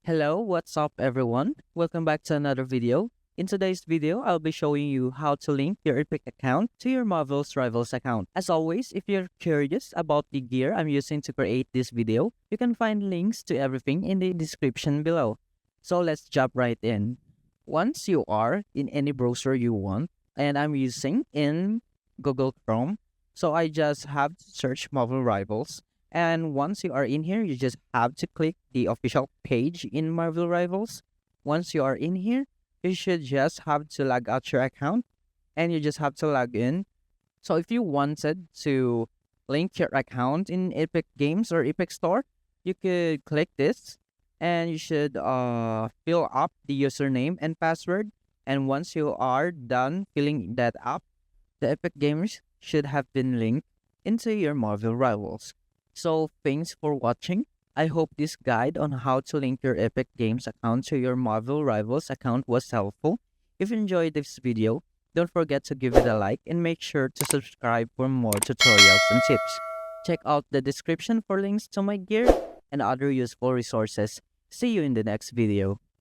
Hello, what's up everyone? Welcome back to another video. In today's video, I'll be showing you how to link your Epic account to your Marvel's Rivals account. As always, if you're curious about the gear I'm using to create this video, you can find links to everything in the description below. So let's jump right in. Once you are in any browser you want, and I'm using in Google Chrome, so I just have to search Marvel Rivals. And once you are in here, you just have to click the official page in Marvel Rivals. Once you are in here, you should just have to log out your account and you just have to log in. So if you wanted to link your account in Epic Games or Epic Store, you could click this and you should fill up the username and password. And once you are done filling that up, the Epic Games should have been linked into your Marvel Rivals. So thanks for watching. I hope this guide on how to link your Epic Games account to your Marvel Rivals account was helpful. If you enjoyed this video, don't forget to give it a like and make sure to subscribe for more tutorials and tips. Check out the description for links to my gear and other useful resources. See you in the next video.